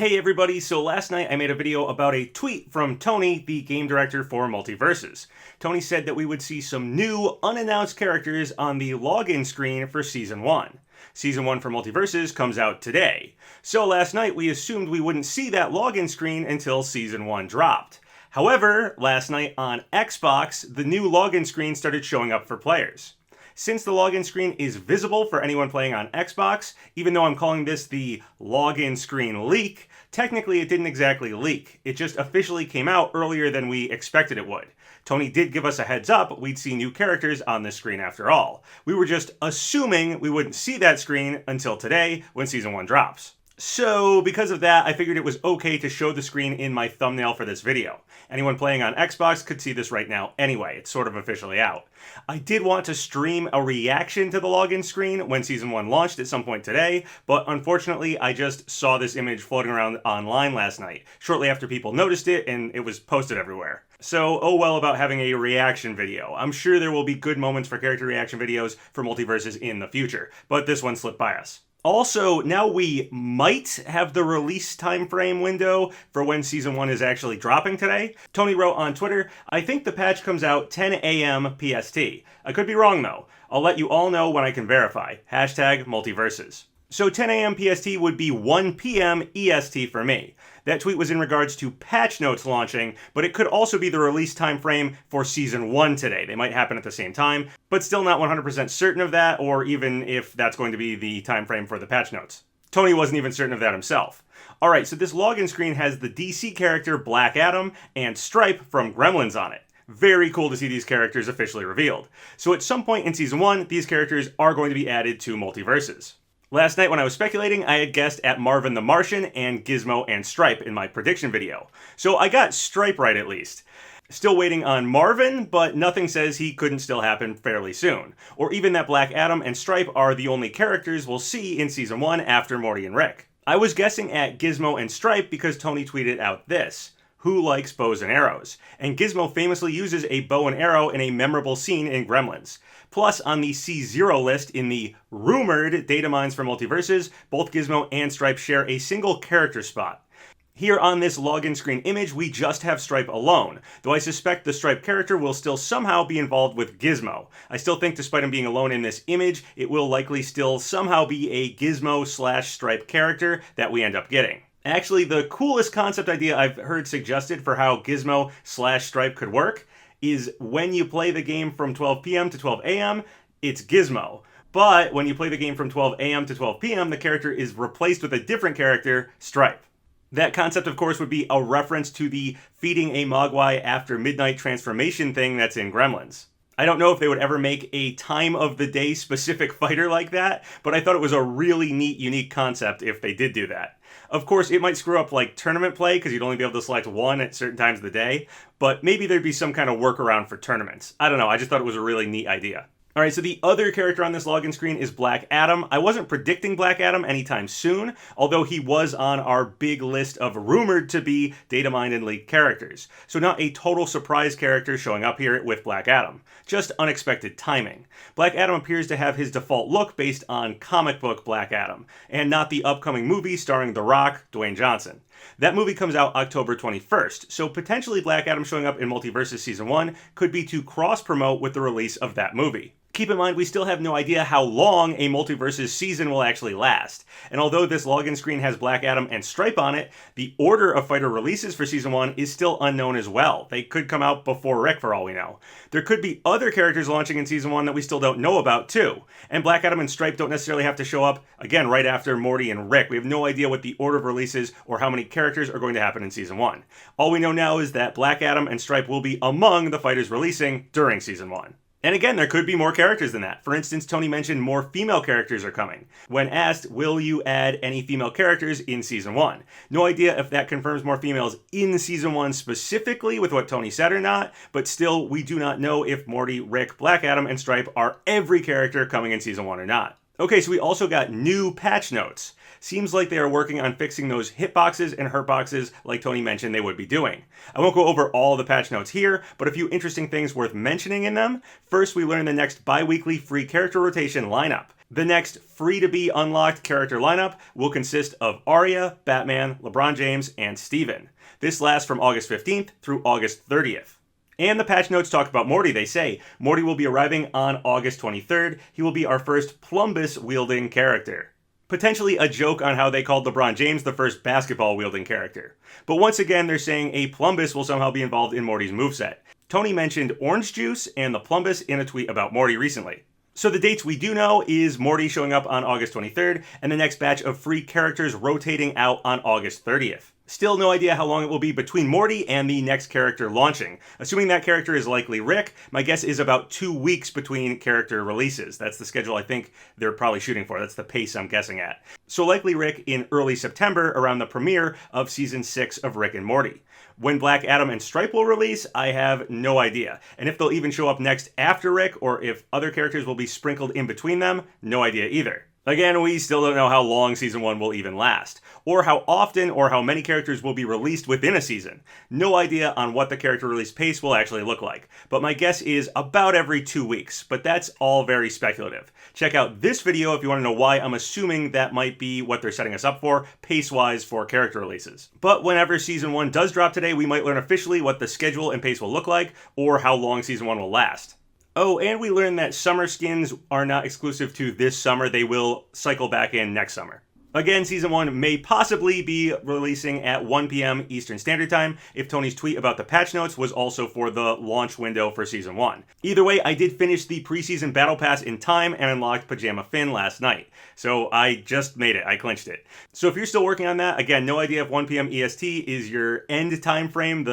Hey everybody, so last night I made a video about a tweet from Tony, the game director for MultiVersus. Tony said that we would see some new, unannounced characters on the login screen for Season 1. Season 1 for MultiVersus comes out today. So last night we assumed we wouldn't see that login screen until Season 1 dropped. However, last night on Xbox, the new login screen started showing up for players. Since the login screen is visible for anyone playing on Xbox, even though I'm calling this the login screen leak, technically it didn't exactly leak. It just officially came out earlier than we expected it would. Tony did give us a heads up we'd see new characters on this screen after all. We were just assuming we wouldn't see that screen until today when Season 1 drops. So, because of that, I figured it was okay to show the screen in my thumbnail for this video. Anyone playing on Xbox could see this right now anyway, it's sort of officially out. I did want to stream a reaction to the login screen when Season 1 launched at some point today, but unfortunately I just saw this image floating around online last night, shortly after people noticed it and it was posted everywhere. So, oh well about having a reaction video. I'm sure there will be good moments for character reaction videos for MultiVersus in the future, but this one slipped by us. Also, now we might have the release time frame window for when Season 1 is actually dropping today. Tony wrote on Twitter, "I think the patch comes out 10 a.m. PST. I could be wrong though. I'll let you all know when I can verify. Hashtag MultiVersus." So 10 a.m. PST would be 1 p.m. EST for me. That tweet was in regards to patch notes launching, but it could also be the release time frame for Season 1 today. They might happen at the same time, but still not 100% certain of that, or even if that's going to be the time frame for the patch notes. Tony wasn't even certain of that himself. Alright, so this login screen has the DC character Black Adam and Stripe from Gremlins on it. Very cool to see these characters officially revealed. So at some point in Season 1, these characters are going to be added to MultiVersus. Last night when I was speculating, I had guessed at Marvin the Martian and Gizmo and Stripe in my prediction video. So I got Stripe right at least. Still waiting on Marvin, but nothing says he couldn't still happen fairly soon. Or even that Black Adam and Stripe are the only characters we'll see in Season 1 after Morty and Rick. I was guessing at Gizmo and Stripe because Tony tweeted out this: "Who likes bows and arrows?" And Gizmo famously uses a bow and arrow in a memorable scene in Gremlins. Plus, on the C0 list in the rumored data mines for MultiVersus, both Gizmo and Stripe share a single character spot. Here on this login screen image, we just have Stripe alone, though I suspect the Stripe character will still somehow be involved with Gizmo. I still think despite him being alone in this image, it will likely still somehow be a Gizmo/Stripe character that we end up getting. Actually, the coolest concept idea I've heard suggested for how Gizmo/Stripe could work is when you play the game from 12 p.m. to 12 a.m., it's Gizmo. But when you play the game from 12 a.m. to 12 p.m., the character is replaced with a different character, Stripe. That concept, of course, would be a reference to the feeding a Mogwai after midnight transformation thing that's in Gremlins. I don't know if they would ever make a time of the day specific fighter like that, but I thought it was a really neat, unique concept if they did do that. Of course, it might screw up like tournament play because you'd only be able to select one at certain times of the day, but maybe there'd be some kind of workaround for tournaments. I don't know, I just thought it was a really neat idea. Alright, so the other character on this login screen is Black Adam. I wasn't predicting Black Adam anytime soon, although he was on our big list of rumored to be data mined and leaked characters. So not a total surprise character showing up here with Black Adam. Just unexpected timing. Black Adam appears to have his default look based on comic book Black Adam, and not the upcoming movie starring The Rock, Dwayne Johnson. That movie comes out October 21st, so potentially Black Adam showing up in MultiVersus Season 1 could be to cross-promote with the release of that movie. Keep in mind, we still have no idea how long a MultiVersus season will actually last. And although this login screen has Black Adam and Stripe on it, the order of fighter releases for Season 1 is still unknown as well. They could come out before Rick for all we know. There could be other characters launching in Season 1 that we still don't know about too. And Black Adam and Stripe don't necessarily have to show up, again, right after Morty and Rick. We have no idea what the order of releases or how many characters are going to happen in Season 1. All we know now is that Black Adam and Stripe will be among the fighters releasing during Season 1. And again, there could be more characters than that. For instance, Tony mentioned more female characters are coming. When asked, will you add any female characters in Season 1? No idea if that confirms more females in Season 1 specifically with what Tony said or not, but still, we do not know if Morty, Rick, Black Adam, and Stripe are every character coming in Season 1 or not. Okay, so we also got new patch notes. Seems like they are working on fixing those hitboxes and hurtboxes like Tony mentioned they would be doing. I won't go over all the patch notes here, but a few interesting things worth mentioning in them. First, we learned the next bi-weekly free character rotation lineup. The next free-to-be unlocked character lineup will consist of Arya, Batman, LeBron James, and Steven. This lasts from August 15th through August 30th. And the patch notes talk about Morty. They say, Morty will be arriving on August 23rd. He will be our first Plumbus-wielding character. Potentially a joke on how they called LeBron James the first basketball-wielding character. But once again, they're saying a Plumbus will somehow be involved in Morty's moveset. Tony mentioned orange juice and the Plumbus in a tweet about Morty recently. So the dates we do know is Morty showing up on August 23rd, and the next batch of free characters rotating out on August 30th. Still no idea how long it will be between Morty and the next character launching. Assuming that character is likely Rick, my guess is about 2 weeks between character releases. That's the schedule I think they're probably shooting for. That's the pace I'm guessing at. So likely Rick in early September around the premiere of Season 6 of Rick and Morty. When Black Adam and Stripe will release, I have no idea. And if they'll even show up next after Rick, or if other characters will be sprinkled in between them, no idea either. Again, we still don't know how long Season 1 will even last, or how often or how many characters will be released within a season. No idea on what the character release pace will actually look like, but my guess is about every 2 weeks, but that's all very speculative. Check out this video if you want to know why I'm assuming that might be what they're setting us up for, pace-wise, for character releases. But whenever Season 1 does drop today, we might learn officially what the schedule and pace will look like, or how long Season 1 will last. Oh, and we learned that summer skins are not exclusive to this summer. They will cycle back in next summer. Again, Season 1 may possibly be releasing at 1 p.m. Eastern Standard Time if Tony's tweet about the patch notes was also for the launch window for Season 1. Either way, I did finish the preseason Battle Pass in time and unlocked Pajama Finn last night. So I just made it. I clinched it. So if you're still working on that, again, no idea if 1 p.m. EST is your end time frame,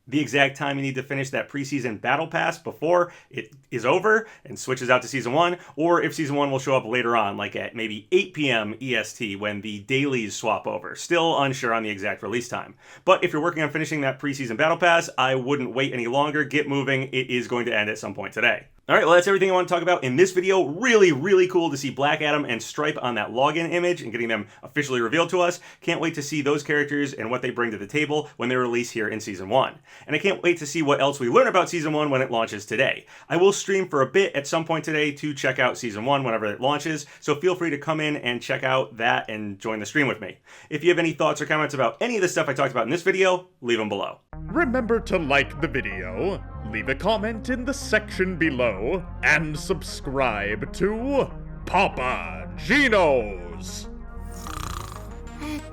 the exact time you need to finish that preseason Battle Pass before it is over and switches out to Season 1, or if Season 1 will show up later on, like at maybe 8 p.m. EST when the dailies swap over. Still unsure on the exact release time. But if you're working on finishing that preseason Battle Pass, I wouldn't wait any longer. Get moving. It is going to end at some point today. Alright, well that's everything I want to talk about in this video. Really cool to see Black Adam and Stripe on that login image and getting them officially revealed to us. Can't wait to see those characters and what they bring to the table when they release here in Season 1. And I can't wait to see what else we learn about Season 1 when it launches today. I will stream for a bit at some point today to check out Season 1 whenever it launches, so feel free to come in and check out that and join the stream with me. If you have any thoughts or comments about any of the stuff I talked about in this video, leave them below. Remember to like the video, leave a comment in the section below, and subscribe to Papa Gino's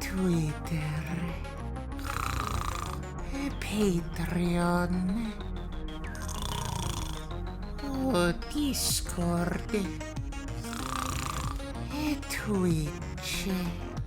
Twitter, Patreon, Discord, Twitch.